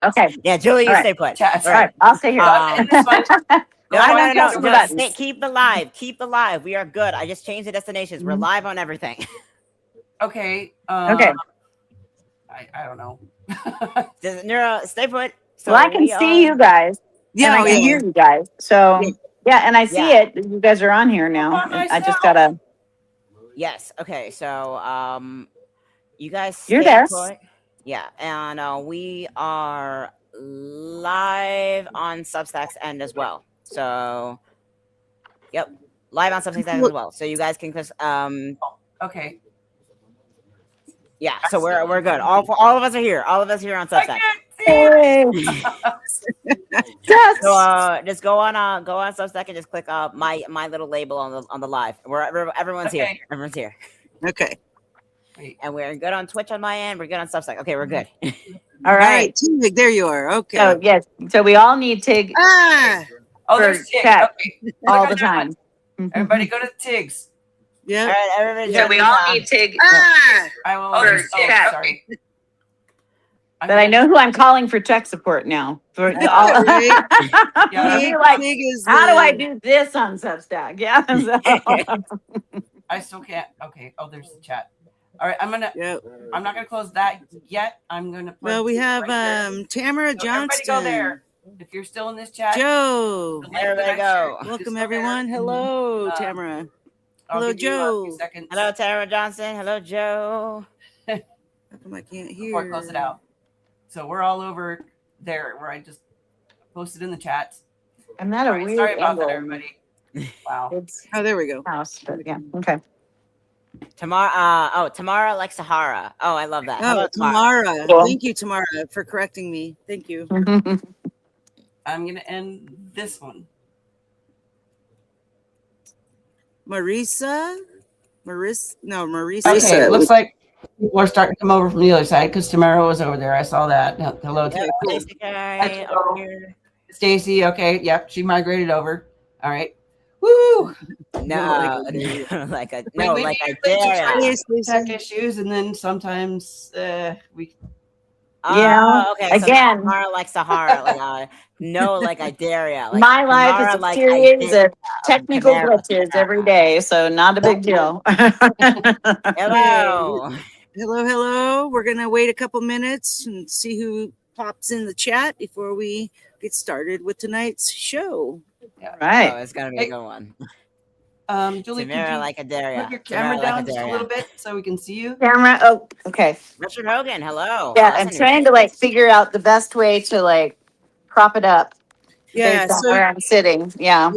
Okay. Yeah, Julie, you All right. stay put. Chat. All right. I'll stay here. And this one. No. Stay, Keep the live. Keep the live. We are good. I just changed the destinations. We're live on everything. Okay. Okay. I don't know. Neuro, stay put. So Well, I can see you guys. Yeah, and I can hear you guys. So yeah, and I see it. You guys are on here now. I just gotta. Yes. Okay. So you guys stay You're there. put. Yeah, and we are live on Substack's end as well. So, yep, live on Substack's end as well. So you guys can just Okay. Yeah, so we're good. All of us are here. All of us here on Substack. So just go on Substack and just click my little label on the live. Everyone's here. Everyone's here. Okay. And we're good on Twitch on my end. We're good on Substack. Okay, we're good. All right. Tig, there you are. Okay. So yes. So we all need Tig. There's Tig. Chat okay. all the time. Everybody go to Tig's. Yeah. All right, everybody. So we all need Tig. I will. Chat. Sorry. But I know who I'm calling for tech support now. For all, Yeah, like, how do I do this on Substack? Yeah. I still can't. Okay. Oh, there's the chat. All right. I'm not gonna close that yet. I'm gonna. Well, we have Tamara Johnston. Everybody go there. If you're still in this chat, Joe. Everybody go. Welcome everyone. Hello, Tamara. Hello, Joe. Hello, Tamara Johnson. Hello, Joe. How come I can't hear? Before I close it out. So we're all over there where I just posted in the chat. I'm not a weird Sorry about angle. that, everybody. Wow. There we go. House, but yeah. Okay. Tamara like Sahara. Oh, I love that. Oh, Tamara. Cool. Thank you, Tamara, for correcting me. Thank you. I'm gonna end this one. Marisa. Okay, it looks like people are starting to come over from the other side because Tamara was over there. I saw that. Hello, Stacy. Okay, yep, she migrated over. All right. Woo! No, like I dare. Tech issues, and then sometimes we. Okay. Again, so Tamara like Sahara. No, like I dare ya. Like, my life Tamara, is a series of technical glitches every day, so not a big deal. Hello. Hello. We're going to wait a couple minutes and see who pops in the chat before we get started with tonight's show. Yeah. Right. Oh, it's going to be a good one. Julie, Tamara like a dare put your camera down just a little bit so we can see you. Camera. Oh, okay. Richard Hogan, hello. Yeah, I'm trying to figure out the best way to prop it up. Yeah, based on where I'm sitting. Yeah.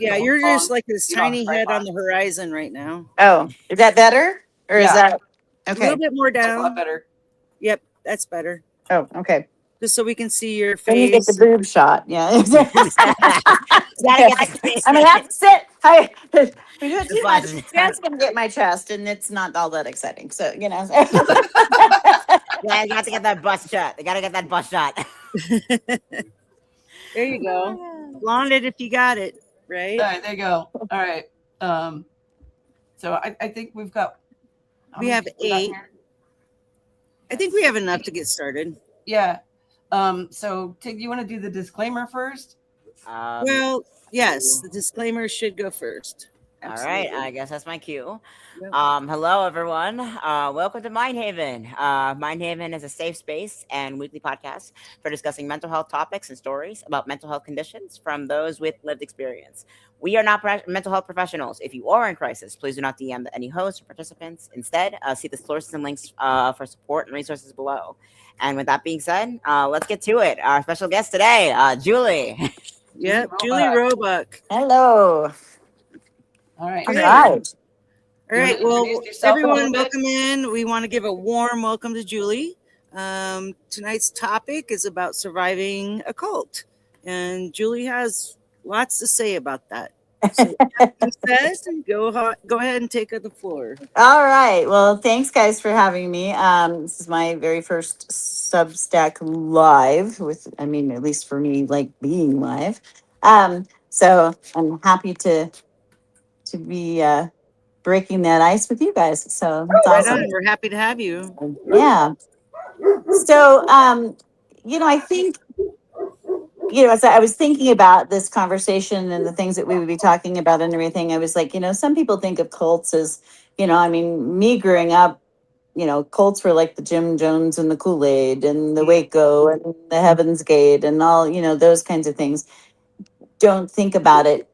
Yeah, you're just like this tiny head on the horizon right now. Oh, is that better? Or is that a okay? little bit more That's a lot down? better. Yep, that's better. Oh, okay. Just so we can see your Then you get face. the boob shot. Yeah. I'm That's gonna have to sit. We do it too much. That's gonna get my chest, and it's not all that exciting. So Yeah, you got to get that bust shot. They got to get that bust shot. There you go. Blonde it if you got it, right? All right, there you go. All right. So I think we've got. We have 8. I think we have enough to get started. Yeah. So Tig, do you want to do the disclaimer first? Well, yes, the disclaimer should go first. Absolutely. All right, I guess that's my cue. Yep. Hello, everyone. Welcome to Mind Haven. Mind Haven is a safe space and weekly podcast for discussing mental health topics and stories about mental health conditions from those with lived experience. We are not mental health professionals. If you are in crisis, please do not DM any hosts or participants. Instead, see the sources and links for support and resources below. And with that being said, let's get to it. Our special guest today, Julie. Yep, Julie Robuck. Hello. All right. All right. All right. Well, introduce yourself a everyone, little bit? welcome in. We want to give a warm welcome to Julie. Tonight's topic is about surviving a cult, and Julie has lots to say about that. So, go ahead and take the floor. All right. Well, thanks guys for having me. This is my very first Substack live at least for me, being live. So I'm happy to be breaking that ice with you guys. So that's awesome. We're happy to have you. Yeah. So I think, as I was thinking about this conversation and the things that we would be talking about and everything, I was like, some people think of cults as, I mean, me growing up, cults were like the Jim Jones and the Kool-Aid and the Waco and the Heaven's Gate and all, those kinds of things. Don't think about it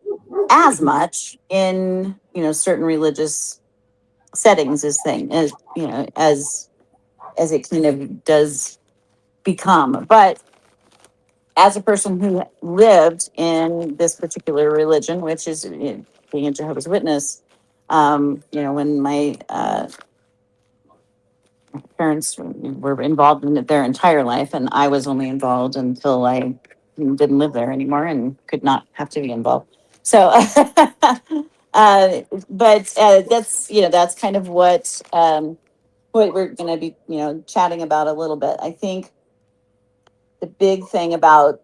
as much in, certain religious settings as as it kind of does become. But as a person who lived in this particular religion, which is, being a Jehovah's Witness, when my parents were involved in it their entire life, and I was only involved until I didn't live there anymore and could not have to be involved. So, but that's kind of what we're going to be chatting about a little bit. I think the big thing about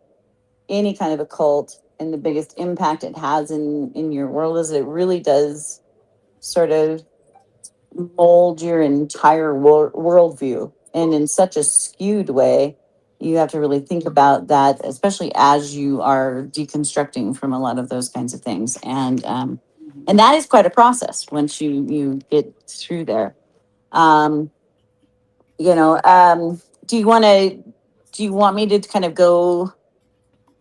any kind of a cult and the biggest impact it has in your world is it really does sort of mold your entire worldview, and in such a skewed way. You have to really think about that, especially as you are deconstructing from a lot of those kinds of things, and that is quite a process once you get through there. um do you want to do you want me to kind of go,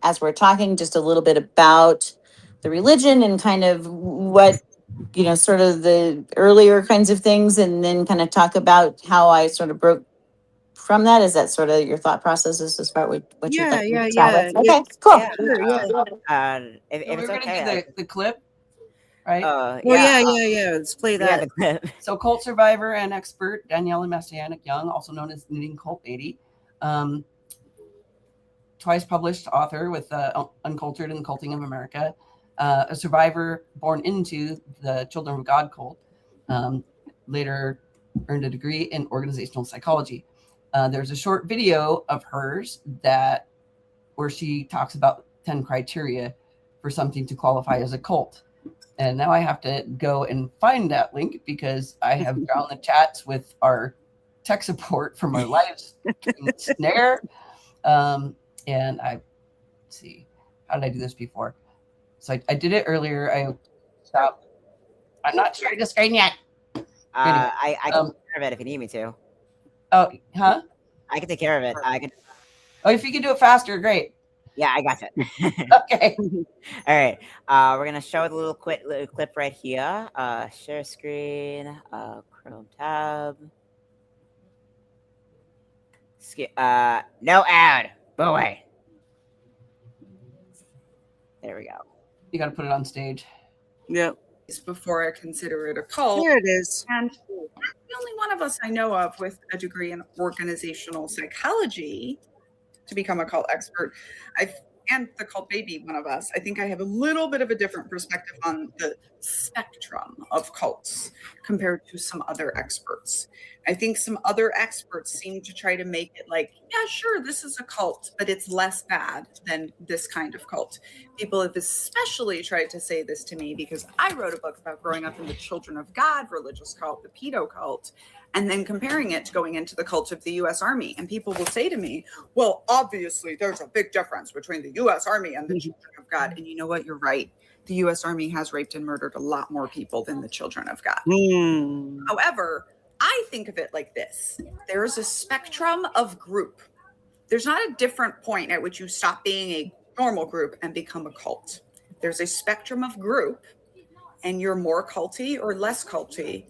as we're talking, just a little bit about the religion and kind of what, sort of the earlier kinds of things, and then kind of talk about how I sort of broke from that? Is that sort of your thought process? Is this about what you'd Yeah, like to yeah, chat yeah. with? Okay, cool. Yeah. Sure, yeah. If We're it's gonna do okay, the clip, right? Well, yeah, yeah. Let's play yeah, that. the clip. So, cult survivor and expert Daniela Messianic Young, also known as Knitting Cult 80, um, twice published author with Uncultured and Culting of America, a survivor born into the Children of God cult, later earned a degree in organizational psychology. There's a short video of hers where she talks about 10 criteria for something to qualify as a cult. And now I have to go and find that link because I have found the chats with our tech support from our live snare. And let's see, how did I do this before? So I did it earlier. I stopped. I'm not sharing the screen yet. Anyway, I can take care of it if you need me to. oh, huh? I can take care of it. I can. Oh, if you can do it faster, great. Yeah, I got it. Okay. All right. We're gonna show the little clip right here. Share screen. Chrome tab. No ad. Go away. There we go. You got to put it on stage. Yep. Before I consider it a cult. There it is. And the only one of us I know of with a degree in organizational psychology to become a cult expert. And the cult baby, one of us. I think I have a little bit of a different perspective on the spectrum of cults compared to some other experts. I think some other experts seem to try to make it like, yeah, sure, this is a cult, but it's less bad than this kind of cult. People have especially tried to say this to me because I wrote a book about growing up in the Children of God religious cult, the pedo cult, and then comparing it to going into the cult of the U.S. Army. And people will say to me, well, obviously, there's a big difference between the U.S. Army and the Children of God. And you know what? You're right. The U.S. Army has raped and murdered a lot more people than the Children of God. However, I think of it like this. There's a spectrum of group. There's not a different point at which you stop being a normal group and become a cult. There's a spectrum of group, and you're more culty or less culty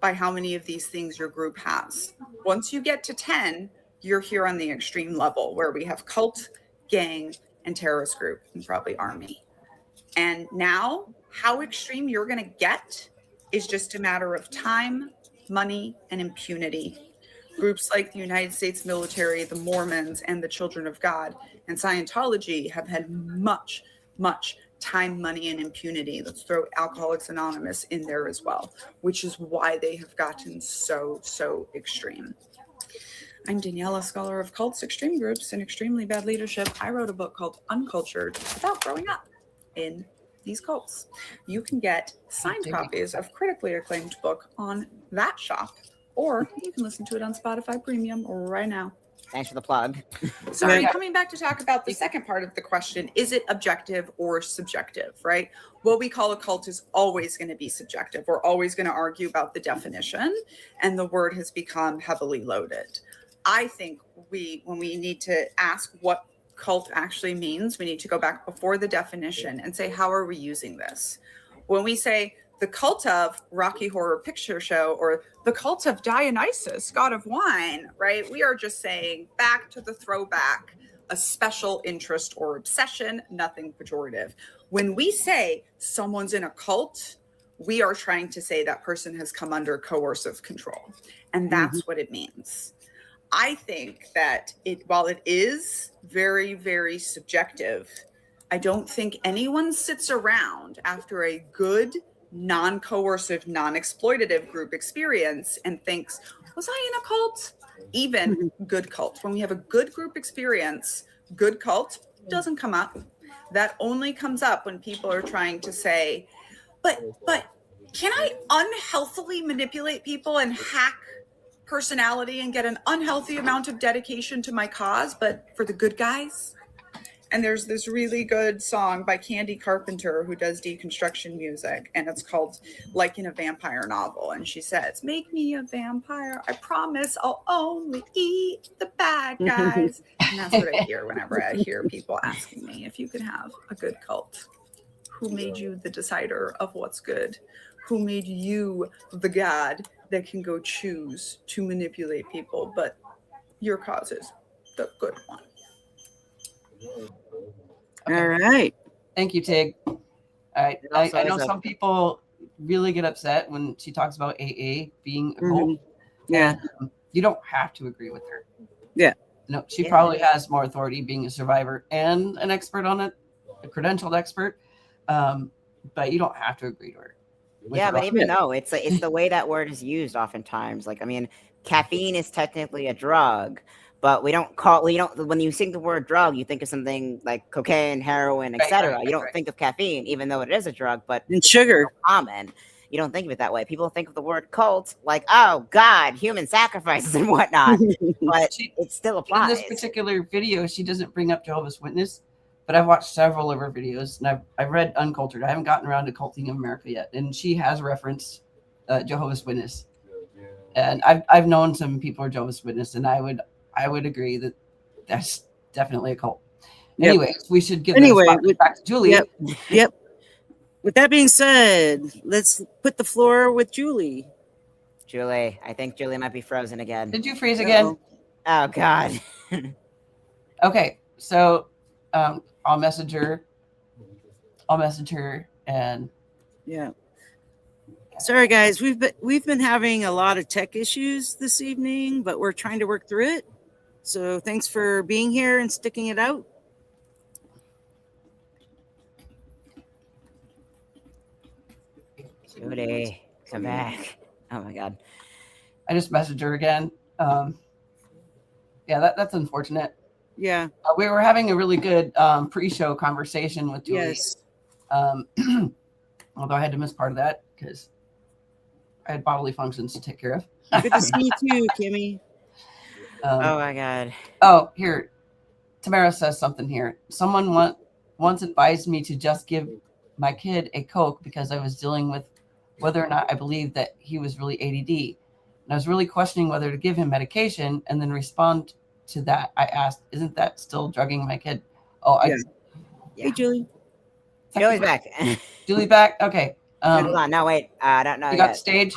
by how many of these things your group has. Once you get to 10, you're here on the extreme level where we have cult, gang, and terrorist group, and probably army. And now, how extreme you're going to get is just a matter of time, money, and impunity. Groups like the United States military, the Mormons, and the Children of God, and Scientology have had much, much time, money, and impunity. Let's throw Alcoholics Anonymous in there as well, which is why they have gotten so extreme. I'm Daniela, scholar of cults, extreme groups, and extremely bad leadership. I wrote a book called Uncultured about growing up in these cults. You can get signed copies of critically acclaimed book on that shop, or you can listen to it on Spotify Premium right now. Thanks for the plug. Sorry, Yeah. coming back to talk about the second part of the question, is it objective or subjective, right? What we call a cult is always going to be subjective. We're always going to argue about the definition, and the word has become heavily loaded. I think when we need to ask what cult actually means, we need to go back before the definition and say, how are we using this? When we say the cult of Rocky Horror Picture Show or the cult of Dionysus, god of wine, right? We are just saying back to the throwback, a special interest or obsession, nothing pejorative. When we say someone's in a cult, we are trying to say that person has come under coercive control. And that's what it means. I think that while it is very, very subjective, I don't think anyone sits around after a good, non-coercive, non-exploitative group experience and thinks, was I in a cult? Even good cult. When we have a good group experience, good cult doesn't come up. That only comes up when people are trying to say, but can I unhealthily manipulate people and hack personality and get an unhealthy amount of dedication to my cause, but for the good guys? And there's this really good song by Candy Carpenter, who does deconstruction music, and it's called Like in a Vampire Novel. And she says, make me a vampire. I promise I'll only eat the bad guys. And that's what I hear whenever I hear people asking me if you could have a good cult. Who made you the decider of what's good? Who made you the god that can go choose to manipulate people? But your cause is the good one. All right. Thank you, Tig. All right. It also I know is a- some people really get upset when she talks about AA being a cult. Yeah. And, you don't have to agree with her. Yeah. No, she Yeah. probably has more authority being a survivor and an expert on it, a credentialed expert. But you don't have to agree to her. Yeah, but even though it's the way that word is used oftentimes. Like, I mean, caffeine is technically a drug, but we don't when you think the word drug, you think of something like cocaine, heroin, etc. right, You don't right. think of caffeine, even though it is a drug, but And sugar. common. You don't think of it that way. People think of the word cult like, oh God, human sacrifices and whatnot. But it still In applies. this particular video, she doesn't bring up Jehovah's Witness, but I've watched several of her videos, and I've read Uncultured. I haven't gotten around to Culting of America yet, and she has referenced Jehovah's Witness. And I've known some people are Jehovah's Witness, and I would agree that that's definitely a cult. Yep. Anyways, we should give Anyway, the spotlight back to Julie. Yep. With that being said, let's put the floor with Julie. Julie, I think Julie might be frozen again. Did you freeze again? Uh-oh. Oh God. Okay, so I'll message her, and Yeah. Sorry, guys. We've been having a lot of tech issues this evening, but we're trying to work through it. So thanks for being here and sticking it out. Julie, come back. Oh my God. I just messaged her again. Yeah, that's unfortunate. Yeah. We were having a really good pre-show conversation with Julie. Yes. Although I had to miss part of that because I had bodily functions to take care of. Good to see you too, Kimmy. Oh my God. Oh, here. Tamara says something here. Someone once advised me to just give my kid a Coke because I was dealing with whether or not I believed that he was really ADD. And I was really questioning whether to give him medication, and then respond to that. I asked, isn't that still drugging my kid? Oh, Yeah. Yeah. Hey, Julie. Julie's back. Julie back? Okay. Hold on. No, wait. I don't know You got yet. stage?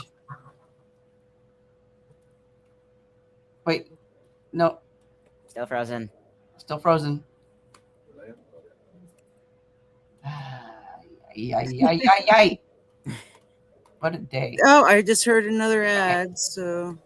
Wait. No, Still frozen. still frozen. Yay. What a day. Oh, I just heard another ad. So.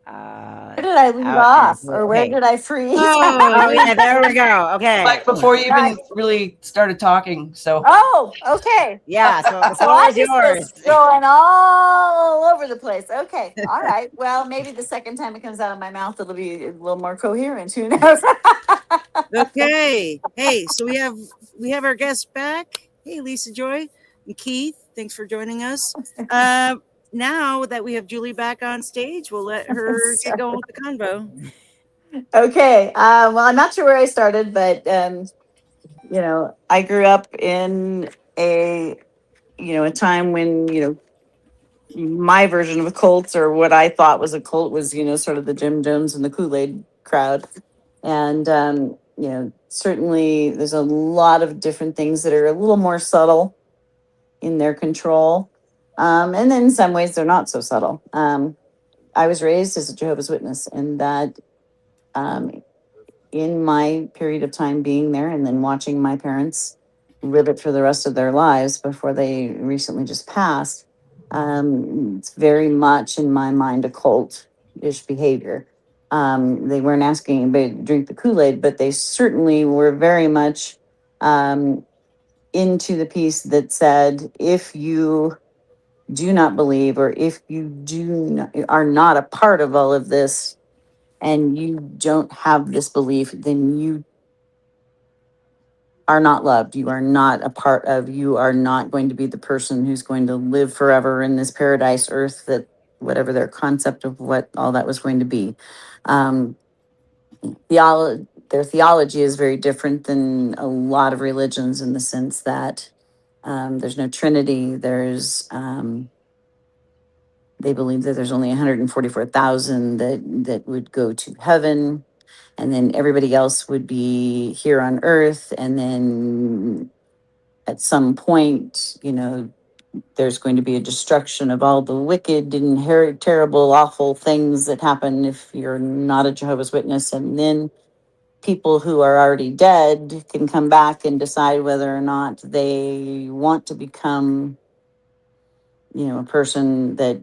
Where did I leave off, or where did I freeze? Oh yeah, there we go. Okay. Like before you even really started talking. So Oh, okay. Yeah. So the So floor I is just yours. was going all over the place. Okay, all right. Well, maybe the second time it comes out of my mouth, it'll be a little more coherent. Who knows? Okay. Hey, so we have our guests back. Hey, Lisa Joy and Keith. Thanks for joining us. Now that we have Julie back on stage, we'll let her get going with the convo. Okay. Well, I'm not sure where I started, but I grew up in a a time when my version of a cult, or what I thought was a cult, was sort of the Jim Jones and the Kool-Aid crowd. And certainly there's a lot of different things that are a little more subtle in their control, and then in some ways they're not so subtle. I was raised as a Jehovah's Witness, and that um, in my period of time being there, and then watching my parents live it for the rest of their lives before they recently just passed, it's very much in my mind a cult-ish behavior. They weren't asking anybody to drink the Kool-Aid, but they certainly were very much um, into the piece that said, if you do not believe, or if you are not a part of all of this, and you don't have this belief, then you are not loved. You are not a part of, you are not going to be the person who's going to live forever in this paradise earth, that whatever their concept of what all that was going to be. Um, their theology is very different than a lot of religions, in the sense that there's no Trinity. They believe that there's only 144,000 that would go to heaven, and then everybody else would be here on earth. And then at some point, there's going to be a destruction of all the wicked, inherent, terrible, awful things that happen if you're not a Jehovah's Witness. And then people who are already dead can come back and decide whether or not they want to become, a person that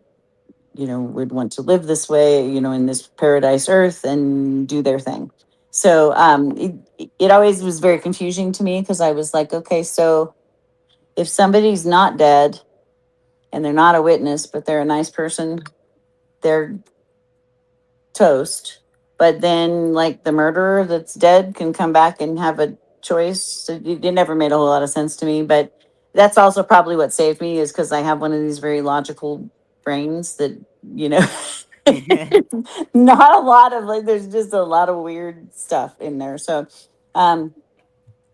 would want to live this way, in this paradise earth, and do their thing. So it always was very confusing to me, because I was like, okay, so if somebody's not dead and they're not a witness, but they're a nice person, they're toast. But then, like, the murderer that's dead can come back and have a choice. So it never made a whole lot of sense to me. But that's also probably what saved me, is because I have one of these very logical brains that, you know, not a lot of, like, there's just a lot of weird stuff in there. Um,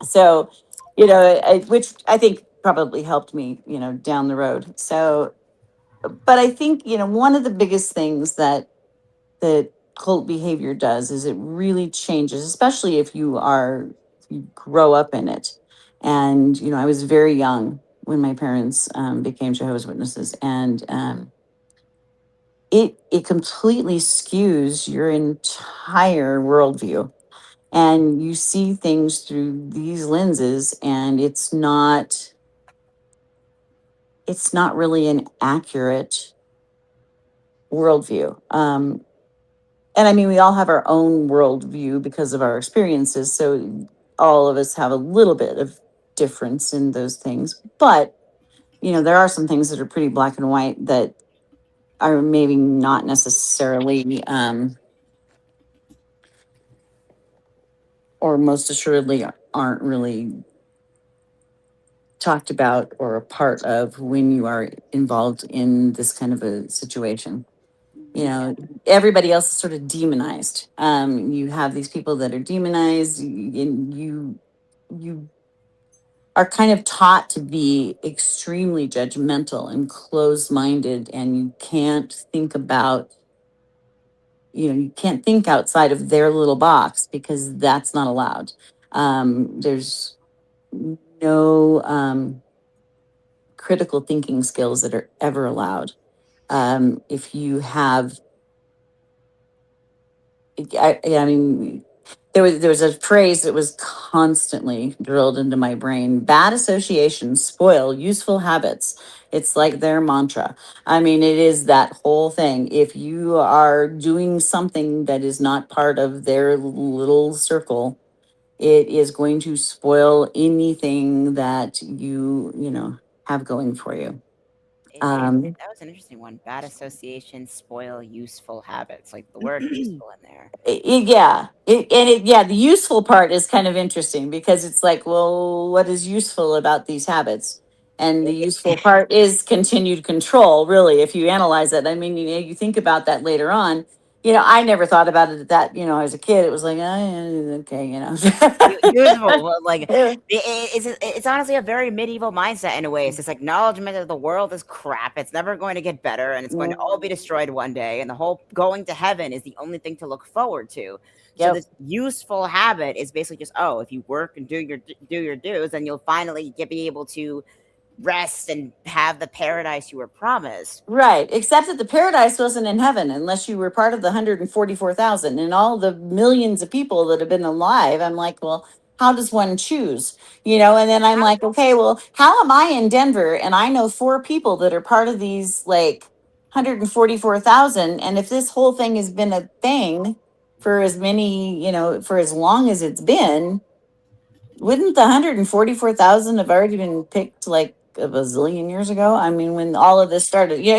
so, which I think probably helped me, down the road. So, but I think, one of the biggest things that cult behavior does is it really changes, especially if you grow up in it. And, I was very young when my parents became Jehovah's Witnesses, and it completely skews your entire worldview, and you see things through these lenses, and it's not really an accurate worldview. And I mean, we all have our own worldview because of our experiences. So all of us have a little bit of difference in those things. But, there are some things that are pretty black and white that are maybe not necessarily, or most assuredly aren't really talked about or a part of when you are involved in this kind of a situation. you know Everybody else is sort of demonized. You have these people that are demonized, and you are kind of taught to be extremely judgmental and closed-minded, and you can't think outside of their little box, because that's not allowed. There's no critical thinking skills that are ever allowed. If you have I mean, there was a phrase that was constantly drilled into my brain: bad associations spoil useful habits. It's like their mantra. I mean, it is that whole thing. If you are doing something that is not part of their little circle, it is going to spoil anything that you have going for you. Um, That was an interesting one. Bad associations spoil useful habits. Like the word useful in there. Yeah, the useful part is kind of interesting, because it's like, well, what is useful about these habits? And the useful part is continued control, really, if you analyze it. I mean, you think about that later on. I never thought about it that, as a kid, it was like, okay, Useful. Well, like Yeah. it's honestly a very medieval mindset in a way. It's this acknowledgement that the world is crap. It's never going to get better, and it's going to all be destroyed one day. And the whole going to heaven is the only thing to look forward to. So Yep. this useful habit is basically just, oh, if you work and do your dues, then you'll finally be able to rest and have the paradise you were promised. Right. Except that the paradise wasn't in heaven unless you were part of the 144,000 and all the millions of people that have been alive. I'm like, well, how does one choose? And then I'm like, okay, well, how am I in Denver? And I know four people that are part of these like 144,000. And if this whole thing has been a thing for as many, for as long as it's been, wouldn't the 144,000 have already been picked like a bazillion years ago? I mean, when all of this started, Yeah.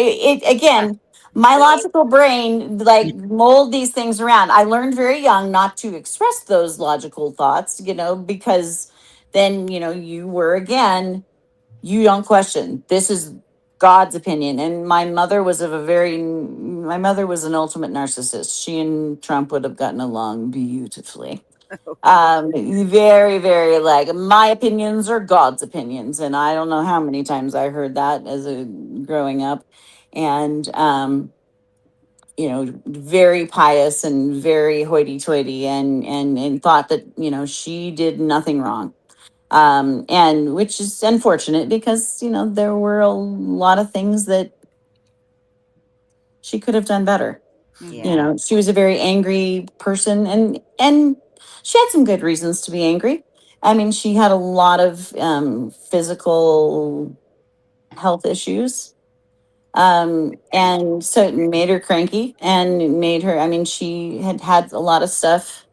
again, my It- it- logical brain like mold these things around. I learned very young not to express those logical thoughts, because then, you were again, you don't question. This is God's opinion. And my mother was an ultimate narcissist. She and Trump would have gotten along beautifully. Very, very like my opinions are God's opinions. And I don't know how many times I heard that as a growing up. And very pious and very hoity toity and thought that, she did nothing wrong. And which is unfortunate because, there were a lot of things that she could have done better. yeah. She was a very angry person, and she had some good reasons to be angry. I mean, she had a lot of physical health issues, and so it made her cranky and made her. I mean, she had had a lot of stuff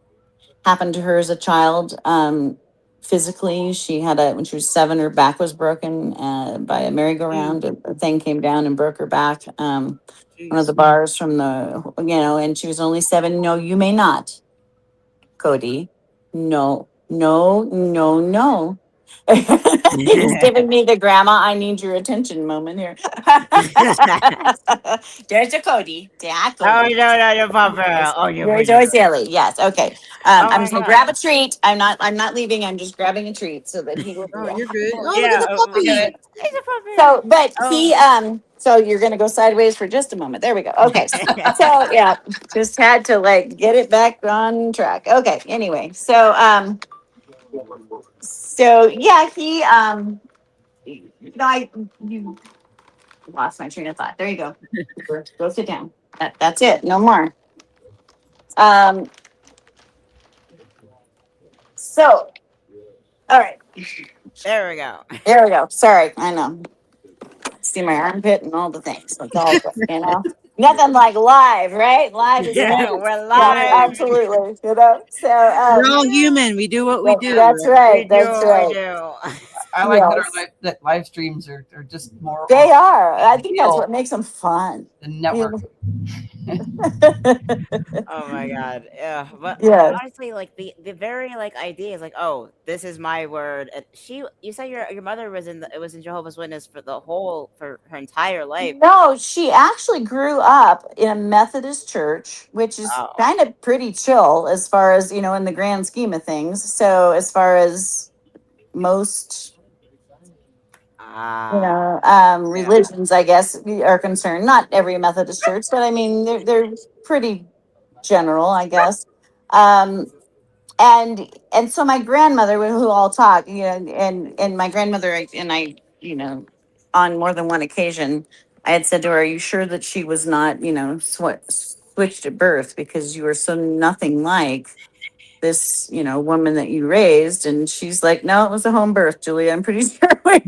happen to her as a child. Physically, she had when she was 7, her back was broken by a merry-go-round. A thing came down and broke her back. One of the Jeez. bars from and she was only 7. No, you may not, Cody. No, no, no, no. He's giving me the grandma, I need your attention moment here. There's a Cody. Yeah, Oh Cody. no, no, no, Yes. Papa. Oh, you Very pretty. Joy Silly. Yes. Okay. Oh I'm my just gonna god. grab a treat. I'm not leaving. I'm just grabbing a treat so that he will be Oh, you're good. Oh, look at Yeah, the I get puppy. it. it's a puppy. so, but Oh. so you're gonna go sideways for just a moment. There we go. Okay. So yeah, just had to like get it back on track. Okay. Anyway, so yeah, you lost my train of thought. There you go. Go sit down. That's it. No more. Um, so all right, There we go. there we go. Sorry, I know. See my armpit and all the things. That's all. Nothing like live, right? Live is Yeah. Yeah, better. we're Yeah, live. absolutely. So We're all human. We do what we do, that's right? right. We do That's what we right. do. I like that Yes, that live streams are just more they on are. I think that's real what makes them fun. the network. Oh my god. Yeah. But Yeah. honestly, like the very like idea is like, oh, this is my word. And you said your mother was in Jehovah's Witness for her entire life. No, she actually grew up in a Methodist church, which is Oh. kind of pretty chill as far as, in the grand scheme of things. So, as far as most, Ah. Yeah. religions, I guess, are concerned, not every Methodist church, but I mean, they're pretty general, I guess. Um, and so my grandmother, who all talk, and my grandmother and I, on more than one occasion, I had said to her, "Are you sure that she was not, switched at birth because you are so nothing like this, woman that you raised?" And she's like, "No, it was a home birth, Julie. I'm pretty sure we were."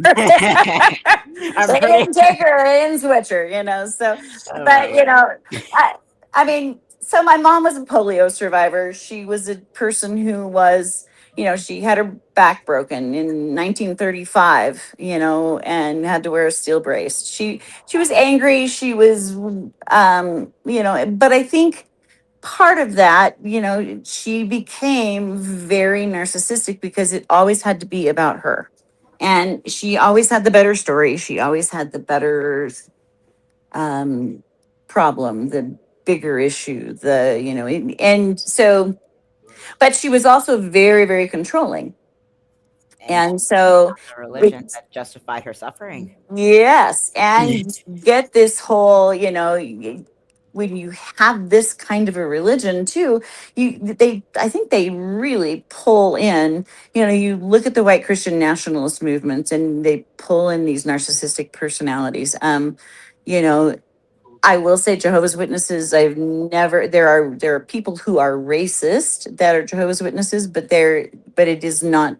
I'm They pretty. didn't take her, they didn't switch her, so, Oh my but, god. I, I mean, so my mom was a polio survivor. She was a person who was, she had her back broken in 1935, and had to wear a steel brace. She was angry. She was, but I think part of that, she became very narcissistic because it always had to be about her. And she always had the better story. She always had the better um, problem, bigger issue. And so, but she was also very, very controlling. And she And so, found a religion that justified her suffering. yes, and get this whole, when you have this kind of a religion too, I think they really pull in, you look at the white Christian nationalist movements and they pull in these narcissistic personalities. You know, I will say Jehovah's Witnesses, there are people who are racist that are Jehovah's Witnesses, but it is not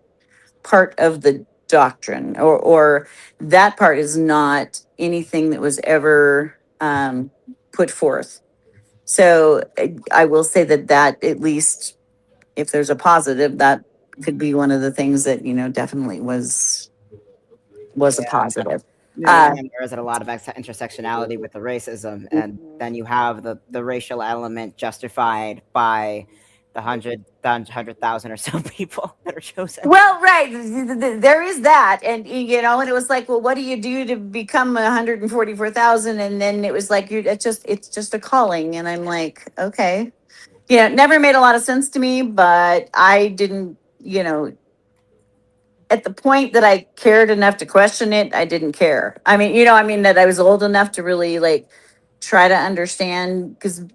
part of the doctrine, or that part is not anything that was ever put forth. So I will say that at least if there's a positive, that could be one of the things that definitely was a Yeah. positive. And Yeah. uh again, there is a lot of intersectionality with the racism, and then you have the racial element justified by the 100,000 or so people that are chosen. well, right, there is that. And and it was like, well, what do you do to become 144,000? And then it was like, it's just a calling. And I'm like, okay. It never made a lot of sense to me, but I didn't, at the point that I cared enough to question it, I didn't care. That I was old enough to really like try to understand, because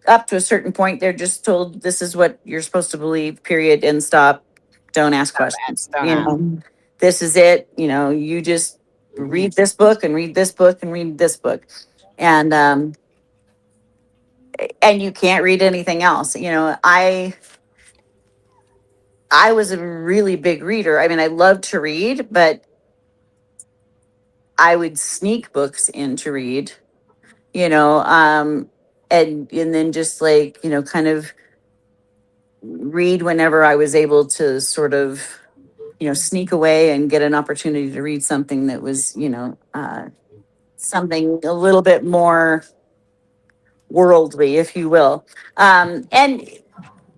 up to a certain point, they're just told this is what you're supposed to believe, period, and stop. Don't ask questions. Don't ask. This is it. You just read this book and read this book and read this book. And you can't read anything else. I was a really big reader. I loved to read, but I would sneak books in to read, you know, um, and then just like, kind of read whenever I was able to sort of, sneak away and get an opportunity to read something that was, something a little bit more worldly, if you will. And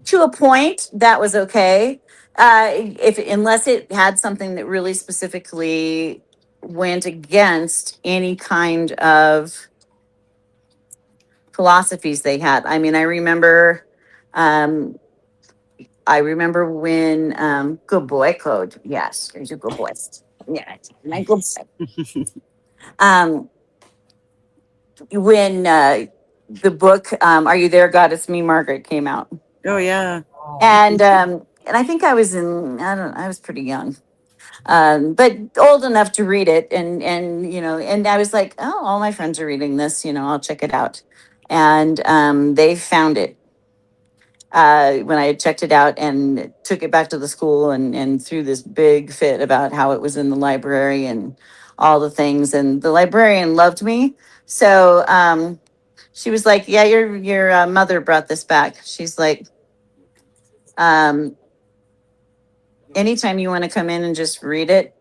to a point, that was okay. If unless it had something that really specifically went against any kind of philosophies they had. Um, I remember when Good Boy Code. Yes, there's a good boy. Yeah, my good boy. Um, when the book "Are You There, God? It's Me, Margaret" came out, Oh yeah. Oh, and I think I was pretty young, but old enough to read it, and I was like, oh, all my friends are reading this, I'll check it out, and they found it when I had checked it out and took it back to the school and threw this big fit about how it was in the library and all the things, and the librarian loved me, so she was like, yeah, your mother brought this back. She's like, um, anytime you want to come in and just read it,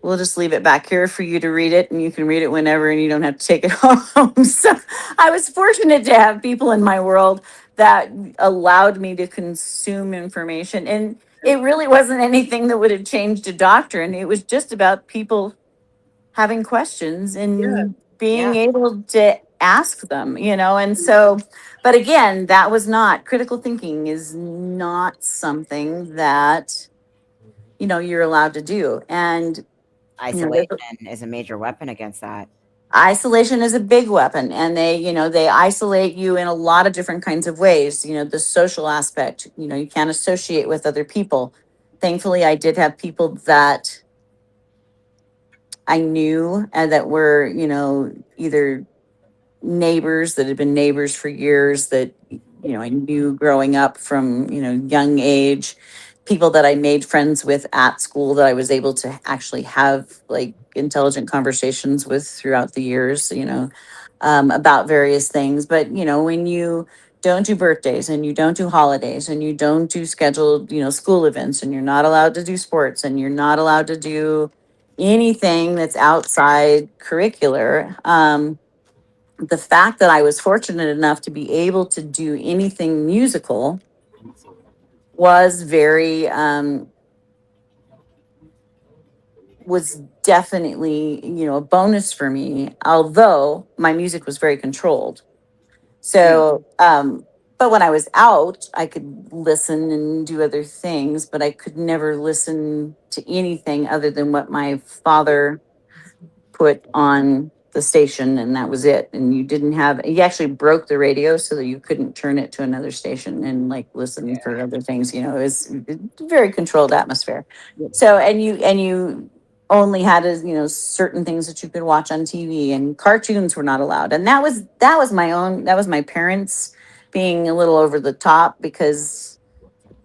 we'll just leave it back here for you to read it, and you can read it whenever, and you don't have to take it home. So I was fortunate to have people in my world that allowed me to consume information. And it really wasn't anything that would have changed a doctrine. It was just about people having questions Yeah. and being Yeah, able to ask them, and so, but again, that was not critical thinking, is not something that you're allowed to do. And there's isolation is a major weapon against that. isolation is a big weapon, and they isolate you in a lot of different kinds of ways. The social aspect, you can't associate with other people. Thankfully, I did have people that I knew and that were either neighbors that had been neighbors for years, that I knew growing up from young age, people that I made friends with at school that I was able to actually have like intelligent conversations with throughout the years, about various things. But when you don't do birthdays and you don't do holidays and you don't do scheduled school events, and you're not allowed to do sports, and you're not allowed to do anything that's outside curricular, the fact that I was fortunate enough to be able to do anything musical was very was definitely a bonus for me, although my music was very controlled. Mm. So, but when I was out, I could listen and do other things, but I could never listen to anything other than what my father put on the station, and that was it. And you didn't have, he actually broke the radio so that you couldn't turn it to another station and like listen for other things. You know, it was a very controlled atmosphere. Yep. So, and you only had as, you know, certain things that you could watch on TV, and cartoons were not allowed. And that was my own, that was my parents being a little over the top, because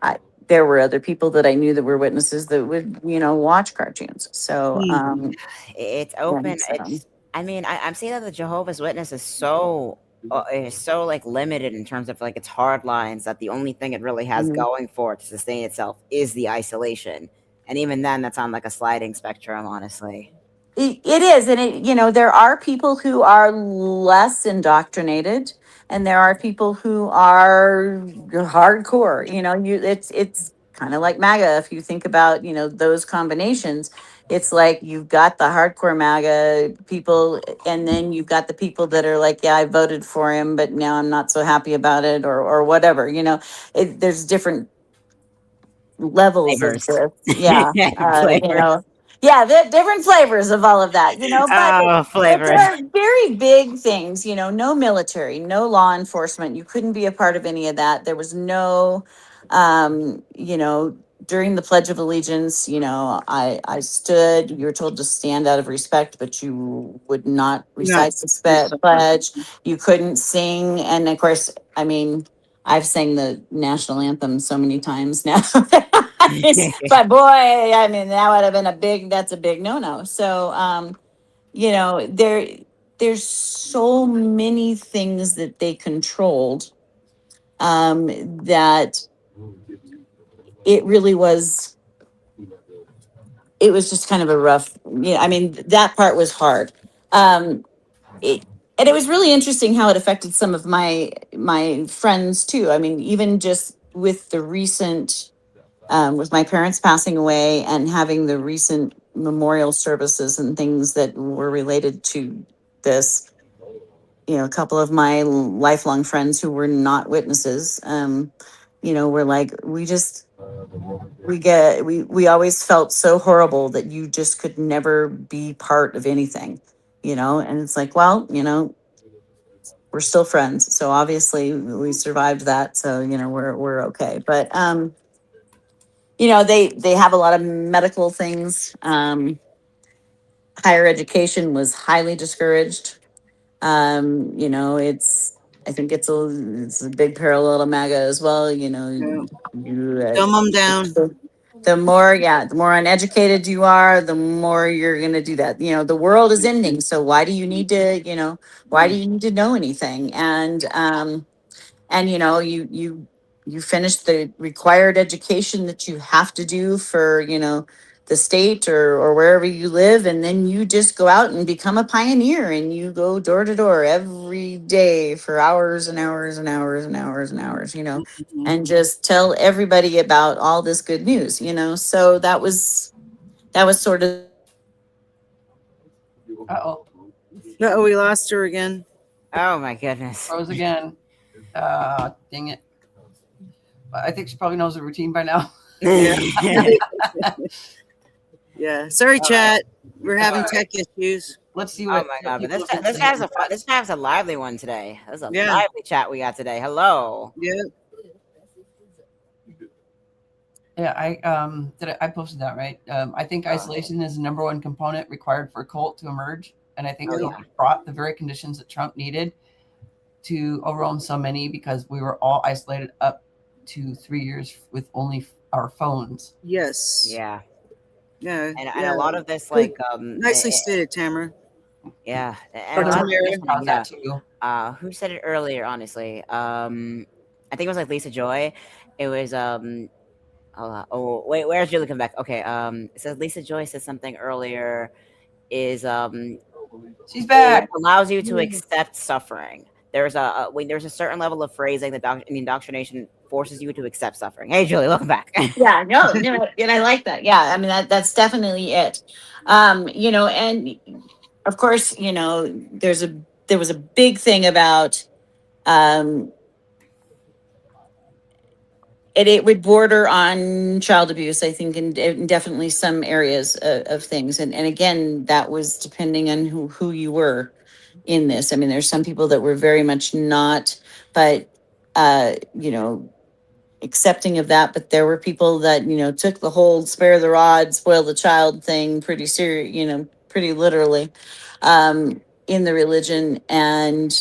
I, there were other people that I knew that were witnesses that would, you know, watch cartoons. So, Hmm. It's yeah, open. so. It's. I mean, I'm seeing that the Jehovah's Witness is so like limited in terms of like its hard lines that the only thing it really has Mhm. going for it to sustain itself is the isolation, and even then, that's on like a sliding spectrum, honestly. It is, and it, you know, there are people who are less indoctrinated, and there are people who are hardcore. You know, it's kind of like MAGA. If you think about, you know, those combinations, it's like you've got the hardcore MAGA people, and then you've got the people that are like, yeah, I voted for him, but now I'm not so happy about it, or whatever. You know, there's different levels of Flavors, this. Yeah. You flavors. know, yeah, the different flavors of all of that, you know, Oh, but there flavors. are very big things, you know, no military, no law enforcement. You couldn't be a part of any of that. There was no, you know, during the Pledge of Allegiance, you know, I stood, you were told to stand out of respect, but you would not Not recite the recently. pledge. You couldn't sing. And of course, I mean, I've sang the national anthem so many times now. But boy, I mean, that would have been that's a big no-no. So, you know, there's so many things that they controlled, that it really was, it was just kind of a rough, you know, I mean, that part was hard. Um, it, and it was really interesting how it affected some of my friends too. I mean, even just with the recent, with my parents passing away and having the recent memorial services and things that were related to this, you know, a couple of my lifelong friends who were not witnesses, you know, were like, we always felt so horrible that you just could never be part of anything, you know. And it's like, well, you know, we're still friends, so obviously we survived that, so you know, we're okay. But you know, they have a lot of medical things. Higher education was highly discouraged. You know, I think it's a big parallel to MAGA as well. You know, Yeah. you Dumb them down. the more, yeah, the more uneducated you are, the more you're gonna do that. You know, the world is ending, so why do you need to, you know, why do you need to know anything? And you know, you finish the required education that you have to do for, you know, the state or wherever you live, and then you just go out and become a pioneer, and you go door to door every day for hours and hours and hours and hours and hours, you know, Mhm. and just tell everybody about all this good news, you know. So that was sort of the Uh-oh, Oh, we lost her again. Oh my goodness. froze again. Dang it. I think she probably knows the routine by now. Yeah. Oh Yeah. Sorry, All right. chat. We're That's having all right. tech issues. Let's see my what god! But people this have been this saying in guy's the chat. this guy's a lively one today. This is a Yeah. lively chat we got today. Hello. Yeah. Yeah, I posted that right. I think isolation is the number one component required for a cult to emerge, and I think Oh COVID yeah. brought the very conditions that Trump needed to overwhelm so many because we were all isolated up to 3 years with only our phones. Yes. Yeah. Yeah. And Yeah. a lot of this Good. like Nicely stated, Tamara. yeah, So and Or a I lot of think this it Tamara. like caused that yeah. too. Who said it earlier? Honestly, I think it was like Lisa Joy. It was oh wait, where's Julie come back? Okay, it says Lisa Joy said something earlier. Is She's it back. allows you to accept suffering. When there's a certain level of phrasing that the indoctrination forces you to accept suffering. Hey, Julie, welcome back. yeah, no, no, and I like that. Yeah, I mean, that's definitely it. You know, and of course, you know, there was a big thing about um, it would border on child abuse, I think, in definitely some areas of things. And again, that was depending on who you were in this. I mean, there's some people that were very much not, but, accepting of that. But there were people that, took the whole spare the rod, spoil the child thing pretty serious, pretty literally, in the religion. And,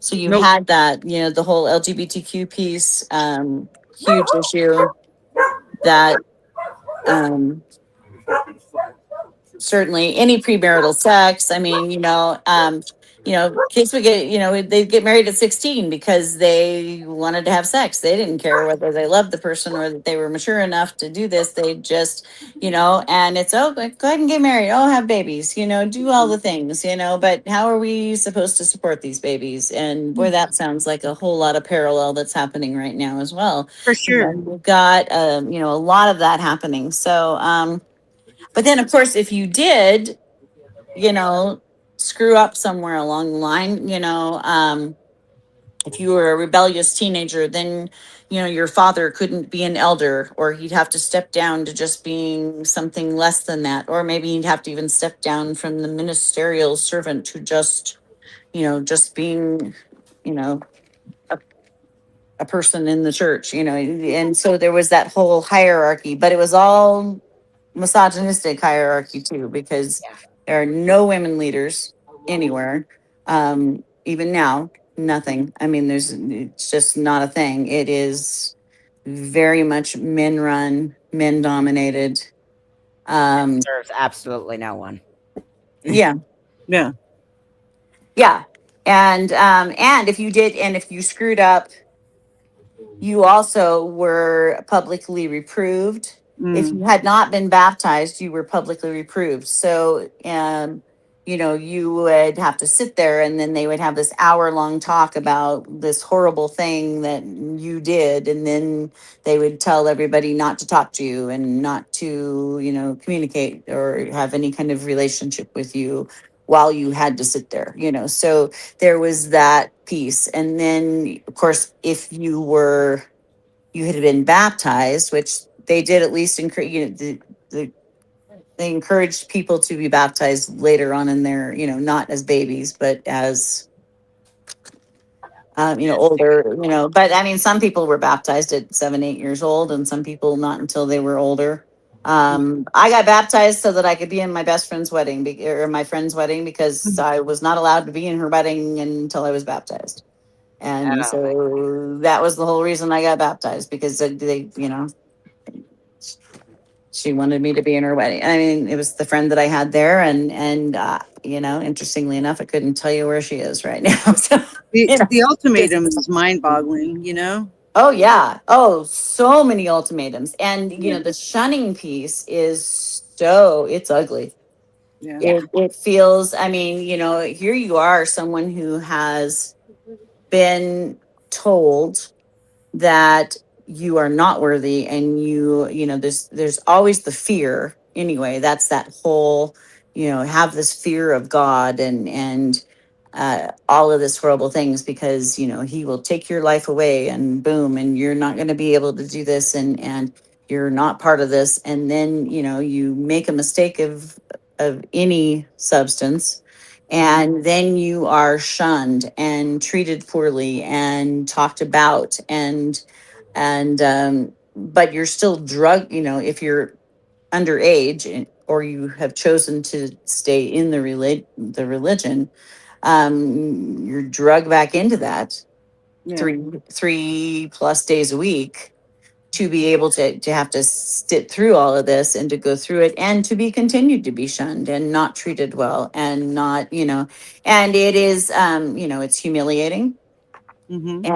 so you Nope. had that, the whole LGBTQ piece, huge issue that, um, certainly any premarital sex. I mean, kids would get, they'd get married at 16 because they wanted to have sex. They didn't care whether they loved the person or that they were mature enough to do this. They just, and it's, oh, go ahead and get married. Oh, have babies, do all the things, but how are we supposed to support these babies? And boy, that sounds like a whole lot of parallel that's happening right now as well. For sure. We've got, a lot of that happening. So, but then, of course, if you did, you know, screw up somewhere along the line, if you were a rebellious teenager, then, your father couldn't be an elder, or he'd have to step down to just being something less than that. Or maybe he'd have to even step down from the ministerial servant to just, just being, you know, a person in the church, and so there was that whole hierarchy, but it was all misogynistic hierarchy too, because Yeah. there are no women leaders anywhere. Even now, nothing. I mean, it's just not a thing. It is very much men run, men dominated. And Um, serves absolutely no one. yeah, Yeah. yeah. And if you screwed up, you also were publicly reproved. If Mm. you had not been baptized, you were publicly reproved. So, you would have to sit there, and then they would have this hour-long talk about this horrible thing that you did. And then they would tell everybody not to talk to you and not to, communicate or have any kind of relationship with you while you had to sit there, So there was that piece. And then, of course, if you had been baptized, which they did at least encourage, the they encouraged people to be baptized later on in their, not as babies, but as, older, but I mean, some people were baptized at 7, 8 years old, and some people not until they were older. I got baptized so that I could be in my best friend's wedding, or my friend's wedding, because I was not allowed to be in her wedding until I was baptized. And Oh my. so that was the whole reason I got baptized, because they, she wanted me to be in her wedding. I mean, it was the friend that I had there, and interestingly enough, I couldn't tell you where she is right now. So, The, you know, the ultimatum just, is mind boggling, oh yeah, oh, so many ultimatums, and Yeah. the shunning piece is so it's ugly. Yeah. Yeah. It feels. I mean, here you are, someone who has been told that you are not worthy, and there's always the fear anyway. That's that whole, have this fear of God, and all of this horrible things, because he will take your life away, and boom, and you're not going to be able to do this, and you're not part of this. And then you make a mistake of any substance, and then you are shunned and treated poorly and talked about, and but you're still drug, if you're underage, or you have chosen to stay in the religion, you're drugged back into that Yeah. three plus days a week, to be able to have to sit through all of this, and to go through it, and to be continued to be shunned and not treated well, and not, and it is, it's humiliating, Mm-hmm.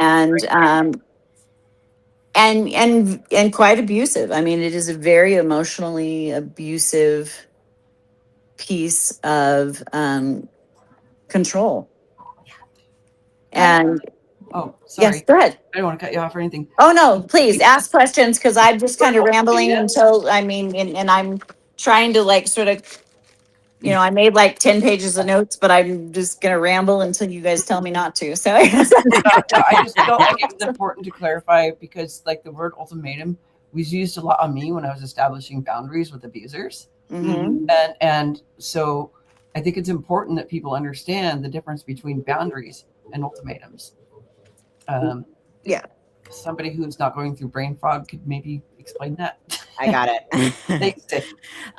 and and quite abusive. I mean, it is a very emotionally abusive piece of, control. And Oh, yes, sorry. go ahead. I don't want to cut you off or anything. Oh no, please ask questions, because I'm just kind of rambling until, I mean, and I'm trying to, like, sort of I made like 10 pages of notes, but I'm just going to ramble until you guys tell me not to. So, Yeah, no, I just felt like it was important to clarify because, like, the word ultimatum was used a lot on me when I was establishing boundaries with abusers, hmm and so I think it's important that people understand the difference between boundaries and ultimatums. Um, yeah. Somebody who's not going through brain fog could maybe explain that. I got it. Thanks, Dave.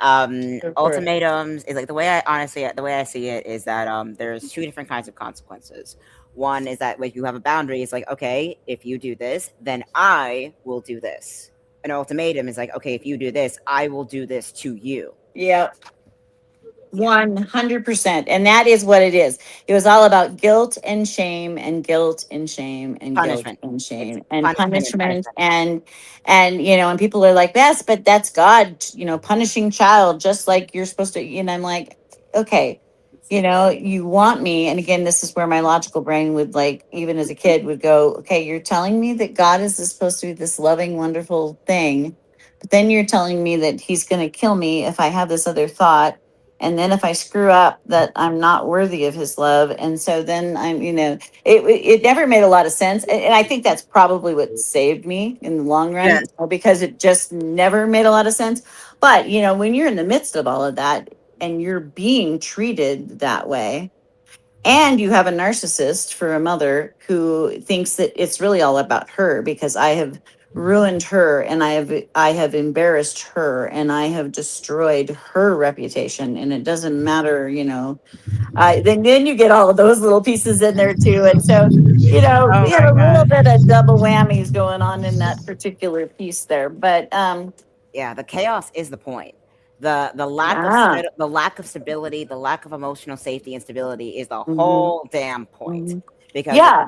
Go for it. Ultimatums is like the way I see it is that there's two different kinds of consequences. One is that like you have a boundary. It's like, okay, if you do this, then I will do this. An ultimatum is like, okay, if you do this, I will do this to you. Yeah. Yeah. 100%. And that is what it is. It was all about guilt and shame and guilt and shame and guilt Punishment. and It's shame and punishment and punishment punishment. and people are like, yes, but that's God, punishing child just like you're supposed to, I'm like, okay, you want me. And again, this is where my logical brain would, like, even as a kid, would go, okay, you're telling me that God is supposed to be this loving, wonderful thing. But then you're telling me that he's going to kill me if I have this other thought, and then if I screw up, that I'm not worthy of his love. And so then it never made a lot of sense. And I think that's probably what saved me in the long run, Yes. because it just never made a lot of sense. But when you're in the midst of all of that and you're being treated that way, and you have a narcissist for a mother who thinks that it's really all about her, because I have ruined her, and I have embarrassed her, and I have destroyed her reputation, and it doesn't matter, then you get all of those little pieces in there too. And so, Oh we have my a little god. bit of double whammies going on in that particular piece there. But Yeah, the chaos is the point. The lack of yeah. the lack of stability, the lack of emotional safety and stability is the hmm whole damn point. hmm Because Yeah.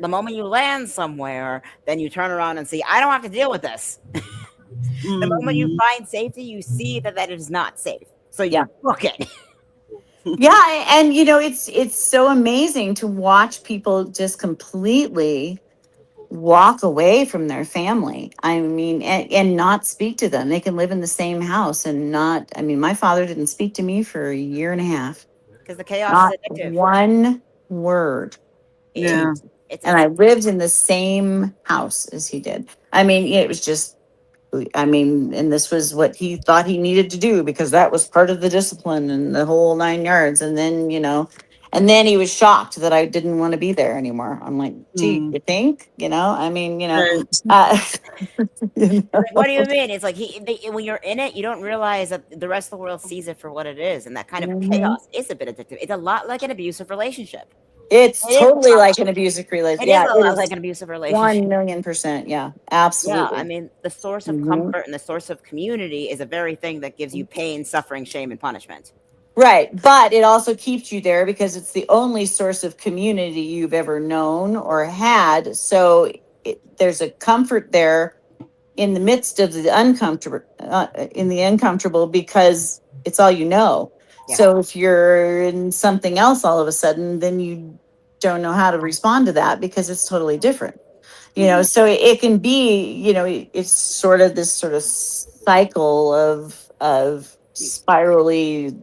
the moment you land somewhere, then you turn around and see, I don't have to deal with this. The moment you Mhm. find safety, you see that it is not safe. So Yeah. you book it. Yeah, and it's so amazing to watch people just completely walk away from their family. I mean, and not speak to them. They can live in the same house and not. I mean, my father didn't speak to me for a year and a half. Because the chaos is Not addictive. one word to me. Yeah. It's it's And it's I lived in the same house as he did. I mean, it was just, and this was what he thought he needed to do, because that was part of the discipline and the whole 9 yards. And then, and then he was shocked that I didn't want to be there anymore. I'm like, gee, Mm. you think, I mean, Right. uh, It's like, what do you mean? It's like when you're in it, you don't realize that the rest of the world sees it for what it is, and that kind of Mhm. chaos is a bit addictive. It's a lot like an abusive relationship. It's It is a totally lot. like an abusive relationship. It is Yeah, a it lot like is an abusive relationship. 1,000,000%. Yeah, Yeah, I absolutely. mean, the source of Mhm. comfort and the source of community is a very thing that gives you pain, suffering, shame, and punishment. Right. But it also keeps you there because it's the only source of community you've ever known or had. So there's a comfort there in the midst of the uncomfortable, because it's all you know. Yeah. So if you're in something else all of a sudden, then you don't know how to respond to that, because it's totally different. So it can be, it's sort of this sort of cycle of You, spirally it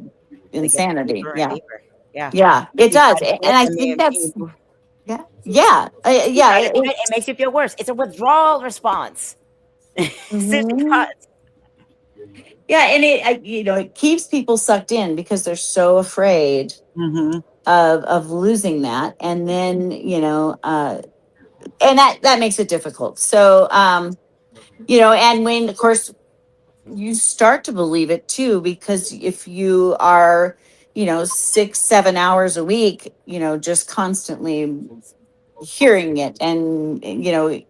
gets insanity. deeper and Yeah. deeper. Yeah. Yeah, it You does. fight And it, I and think then that's, yeah. Yeah. you Yeah. try to fight it, it makes you feel worse. It's a withdrawal response. Simply Mhm. put. Yeah. And it keeps people sucked in because they're so afraid Mhm. of losing that. And then, and that makes it difficult. So, and when, of course, you start to believe it too, because if you are 6 7 hours a week, just constantly hearing it, and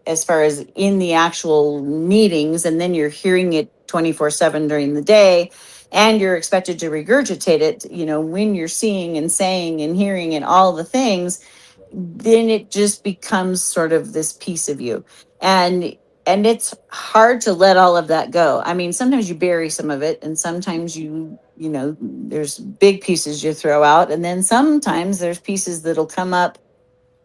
as far as in the actual meetings, and then you're hearing it 24/7 during the day, and you're expected to regurgitate it, when you're seeing and saying and hearing and all the things, then it just becomes sort of this piece of you. And it's hard to let all of that go. I mean, sometimes you bury some of it, and sometimes there's big pieces you throw out, and then sometimes there's pieces that'll come up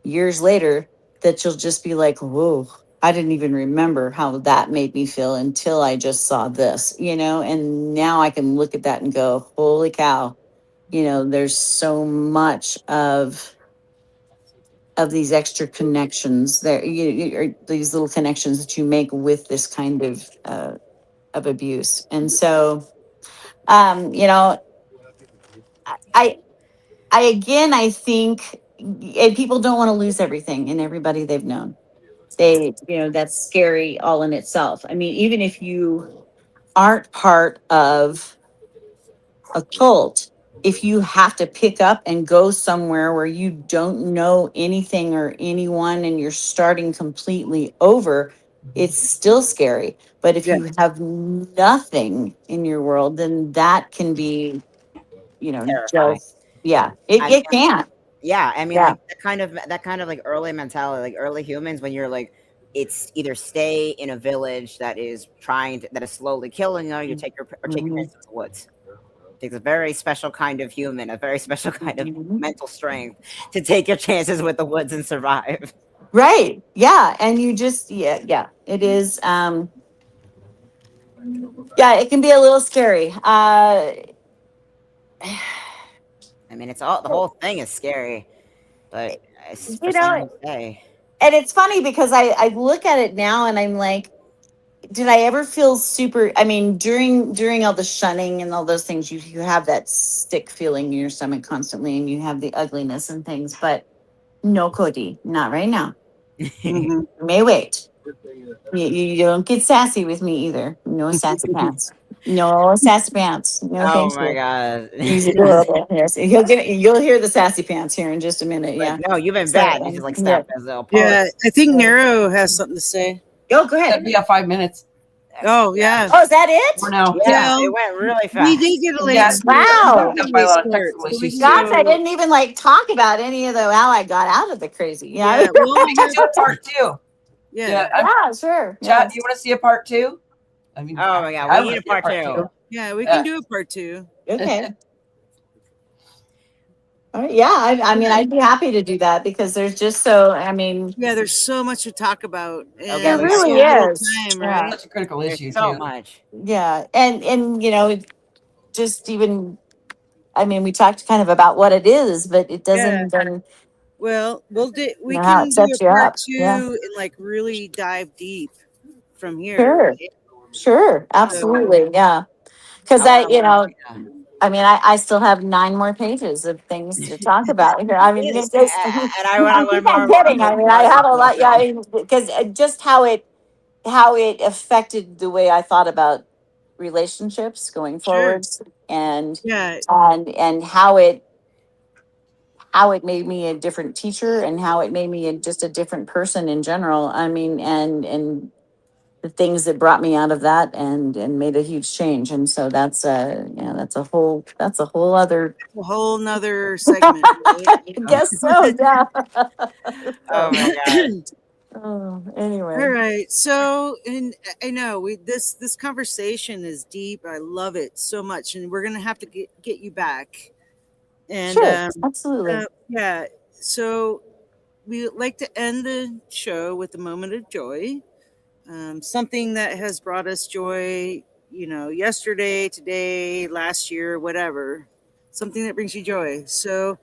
years later that you'll just be like, whoa, I didn't even remember how that made me feel until I just saw this, and now I can look at that and go, holy cow. there's so much of these extra connections there, or these little connections that you make with this kind of abuse. And so, you know, I, I again, I think, and people don't want to lose everything and everybody they've known. That's scary all in itself. I mean, even if you aren't part of a cult, if you have to pick up and go somewhere where you don't know anything or anyone and you're starting completely over, it's still scary. But if Yeah. you have nothing in your world, then that can be, Terrifying. just, yeah, it, I mean, it can. yeah, I mean, Yeah. like that kind of like early mentality, like early humans, when you're like, it's either stay in a village that is slowly killing you, or take your Mhm. chances in the woods. It takes a very special kind of human, a very special kind of Mhm. mental strength to take your chances with the woods and survive. Right. Yeah. And you just, yeah, yeah, it is. Yeah, it can be a little scary. I mean, it's all the whole thing is scary, but it's for you know, someone to say. and it's funny because I look at it now and I'm like, did I ever feel super? I mean, during all the shunning and all those things, you have that stick feeling in your stomach constantly, and you have the ugliness and things. But no, Cody, not right now. Hmm. You may wait. You don't get sassy with me either. No sassy pants. No sassy pants. No, Oh thank my you. god! He's adorable. Yes, you'll hear the sassy pants here in just a minute. Like, Yeah. no, you've been So bad. You just like yeah. snap his little paws. Yeah, I think So, Nero has something to say. go ahead. That'd be 5 minutes Oh Yeah, yeah. Oh, is that it? for now. yeah, Well, it went really we did fast. get a late Yeah, start. he's Wow. backed We up did by a a late lot of start, technical so we issues can too. Gosh, I go. didn't even like talk about any of the how I got out of the crazy. Yeah. Yeah, well, We could do a part two. yeah, Yeah, sure. Chat, Yeah. do you want to see a part two? I mean, Oh my god, I we want need to a see a part part two. two. yeah, we Yeah. can do a part two. Okay. All right. Yeah. I mean, I'd be happy to do that because there's just so, I mean, Yeah, there's so much to talk about, Okay, there and we gotta really so chat. little is. time, Yeah. right? Such a critical There's issue so too. much. Yeah. And, just even, I mean, we talked kind of about what it is, but it Yeah. doesn't even Well, we know how it can do sets a you part up. Yeah. two and like really dive deep from here, Sure. right? Sure. So Absolutely. Yeah. Because I want to learn. Yeah. I mean, I still have 9 more pages of things to talk about here. I mean, Yes, and I want I to learn think more I'm and more kidding. about I mean, I your have a mental health lot. journey. Yeah, because just how it affected the way I thought about relationships going sure. forwards, and Yeah. and how it made me a different teacher, and how it made me just a different person in general. I mean, and the things that brought me out of that and made a huge change. And so that's a whole other. A whole nother segment, right? I guess so. Yeah. Oh So, my god. All anyway, right. So, and I know this conversation is deep. I love it so much, and we're gonna have to get you back. And sure, absolutely. yeah. So we like to end the show with a moment of joy, something that has brought us joy. Yesterday, today, last year, whatever. Something that brings you joy. So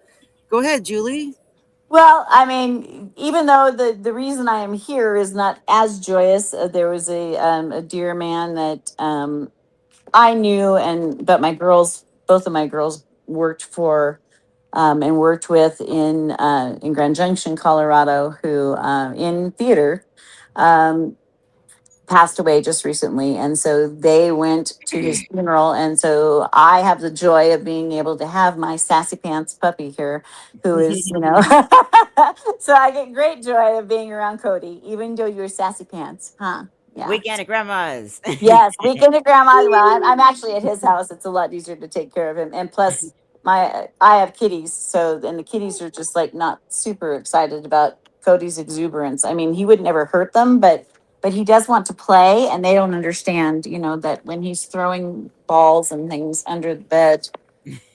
go ahead, Julie. Well, I mean, even though the reason I am here is not as joyous, there was a dear man that I knew, and but both of my girls worked for, and worked with in Grand Junction, Colorado, who in theater. Um, Passed away just recently, and so they went to his funeral, and so I have the joy of being able to have my sassy pants puppy here, who is, so I get great joy of being around Cody, even though you're sassy pants, huh? Yeah. Weekend at grandma's. Yes, weekend at grandma's. Well, I'm actually at his house. It's a lot easier to take care of him, and plus, I have kitties, so and the kitties are just like not super excited about Cody's exuberance. I mean, he would never hurt them, but he does want to play, and they don't understand, that when he's throwing balls and things under the bed,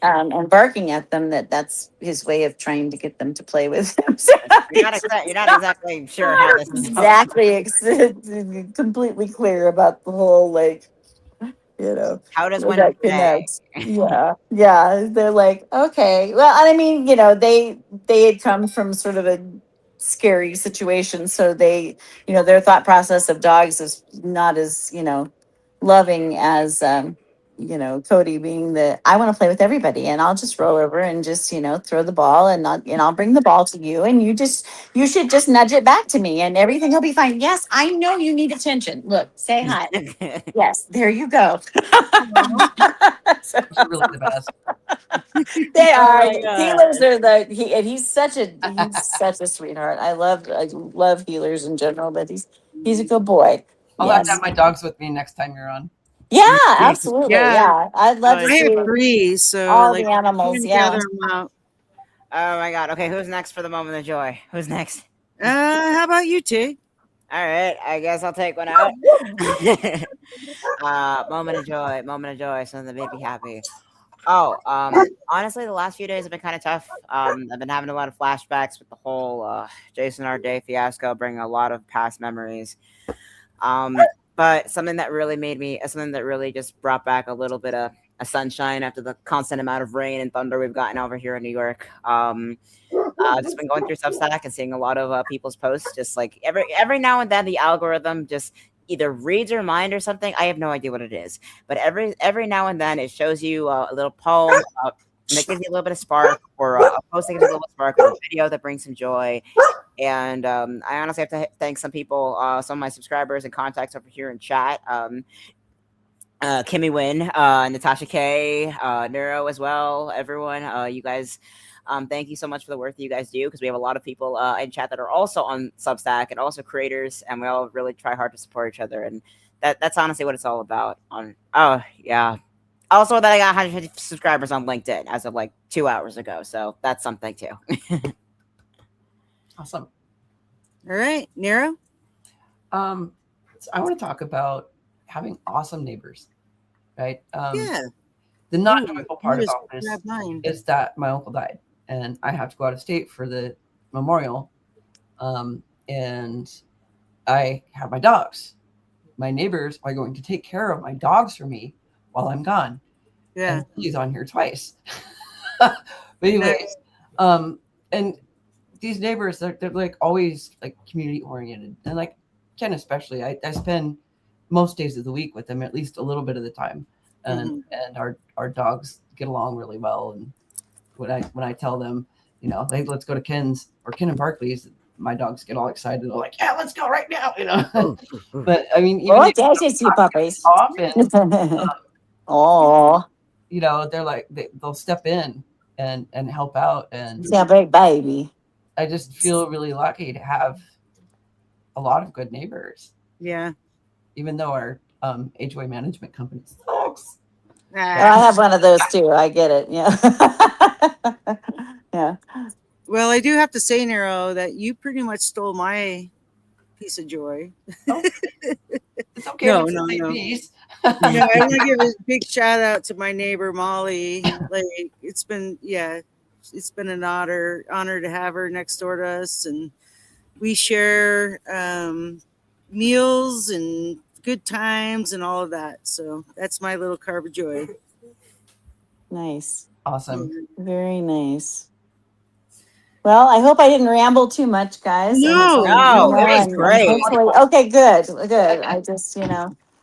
and barking at them, that's his way of trying to get them to play with him. So it's You're just not exactly sure how not this is going. exactly completely clear about the whole like. you know, How does one that say? connect. Yeah, yeah. They're like, okay. Well, and I mean, they had come from sort of a scary situation, so their thought process of dogs is not as loving as Cody being the I want to play with everybody and I'll just roll over and just throw the ball and I'll bring the ball to you and you should just nudge it back to me and everything will be fine. Yes, I know you need attention. Look, say hi. Yes, there you go. So, Those are really the best. they Oh are. my god. Healers are and he's such a sweetheart. I love healers in general, but he's a good boy. I'll have to have Yes. my dogs with me next time you're on. Yeah, Yeah. absolutely. Yeah. Yeah. I'd love to I see have three, so all like the we're animals. gonna Yeah. gather them out. Oh my god. Okay, who's next for the moment of joy? Who's next? How about you, Tay? All right, I guess I'll take one out. Moment of joy, moment of joy, something that made me happy. Oh, honestly, the last few days have been kind of tough. I've been having a lot of flashbacks with the whole Jason R. Day fiasco, bringing a lot of past memories. Um, but something that really just brought back a little bit of a sunshine after the constant amount of rain and thunder we've gotten over here in New York. Just been going through Substack and seeing a lot of people's posts. Just like every now and then, the algorithm just either reads your mind or something. I have no idea what it is, but every now and then it shows you a little poem. That gives you a little bit of spark, or a post that gives you a little bit of spark, or a video that brings some joy. And I honestly have to thank some people, some of my subscribers and contacts over here in chat. Kimmy Wynn, Natasha K, Neuro as well. Everyone, you guys, thank you so much for the work that you guys do, because we have a lot of people in chat that are also on Substack and also creators, and we all really try hard to support each other, and that's honestly what it's all about. Oh yeah. Also, that I got 150 subscribers on LinkedIn as of like 2 hours ago, so that's something too. Awesome. All right, Nero. So I want to talk about having awesome neighbors, right? Yeah. The not Ooh, joyful part you just about this grabbed mine. is that my uncle died, and I have to go out of state for the memorial. And I have my dogs. My neighbors are going to take care of my dogs for me while I'm gone. Yeah. And he's on here twice. But anyways, and these neighbors, they're like always like community oriented, and like Ken especially. I spend most days of the week with them, at least a little bit of the time, and our dogs get along really well. And when I tell them, hey, let's go to Ken's or Ken and Barkley's, my dogs get all excited. They're like, yeah, let's go right now. But I mean, even Oh, if they there's you don't talk puppies. often, Oh, they're like they'll step in and help out, and it's a big baby. I just feel really lucky to have a lot of good neighbors, Yeah. even though our HOA management company sucks. Oh, I have one of those too. I get it. Yeah. Yeah. Well, I do have to say, Nero, that you pretty much stole my piece of joy. It's okay. No, to no, say no. peace. Yeah, I want to give a big shout out to my neighbor Molly. Like it's been an honor to have her next door to us, and we share meals and good times and all of that. So that's my little carb of joy. Nice. Awesome. Very nice. Well, I hope I didn't ramble too much, guys. No, No, it was great. Hopefully, okay, good. I just,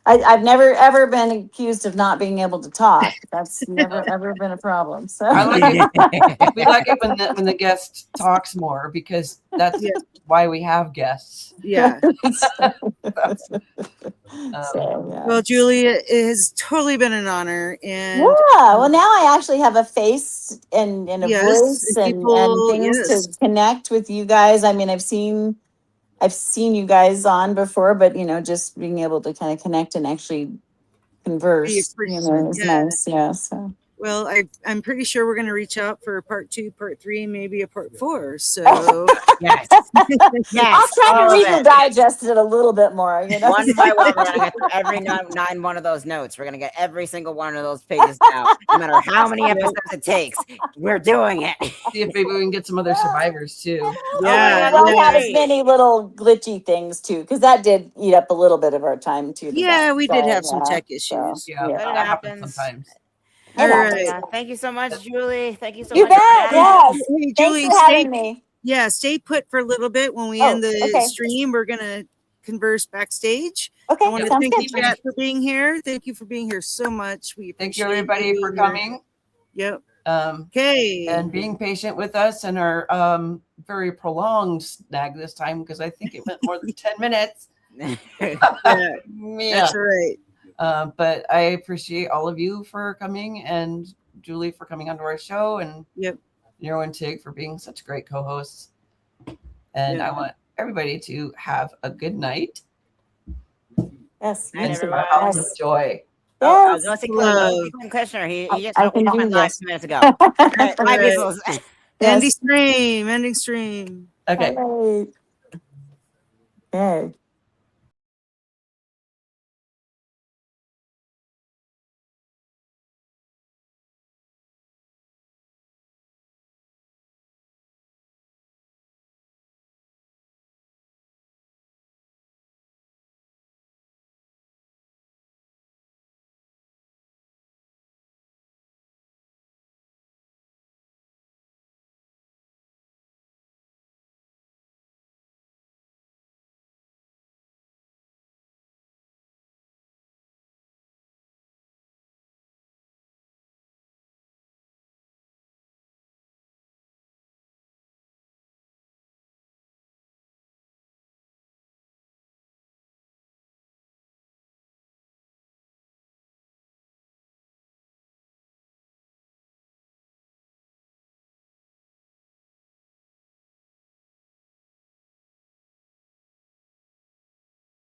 I've never ever been accused of not being able to talk. That's never ever been a problem. So I like it. We like it when the guest talks more, because that's Yeah. why we have guests. Yeah. So, yeah. Well, Julie, it has totally been an honor, and Yeah, well, now I actually have a face and a Yes, voice and and people- things yes. to connect with you guys. I mean, I've seen you guys on before, but just being able to kind of connect and actually converse, Be a person, is yeah. nice. Yeah. So Well, I'm pretty sure we're going to reach out for part 2, part 3, maybe a part 4. So Yes. I'll Yes. try to All of read it. and digest it a little bit more. One by one, we're gonna get through every nine one of those notes. We're gonna get every single one of those pages out, no matter how many episodes it takes. We're doing it. See if maybe we can get some other survivors too. yeah, God, We won't that'd be have as great. many little glitchy things too, because that did eat up a little bit of our time too. yeah, we did have some yeah, tech so, issues. Yeah, But it that happens happens. sometimes. All It right. happens. Thank you so much, Julie. Thank you so You much for bet. adding. Yes. Hey, Thanks Julie, for having me. yeah, stay put for a little bit. When we Oh, end the okay. stream, we're gonna converse backstage. Okay, I want to sounds thank good. you, Matt, for being here. Thank you for being here so much. We Thank you appreciate everybody you for and your- coming. Yep. Um, Okay. and being patient with us and our very prolonged snag this time because I think it went more than 10 minutes. Yeah, Yeah. that's all right. But I appreciate all of you for coming and Julie for coming onto our show and Yep. Nero and Tig for being such great co-hosts. And Yeah. I want everybody to have a good night Yes. Night, you too. everyone. lots Yes. of joy. Oh, Yes. go see Love. Clinton Kushner. He just I opened can my do live this. 2 minutes ago. All right, bye, Right. people. Ending Yes. stream. Ending stream. Okay. All right. Okay.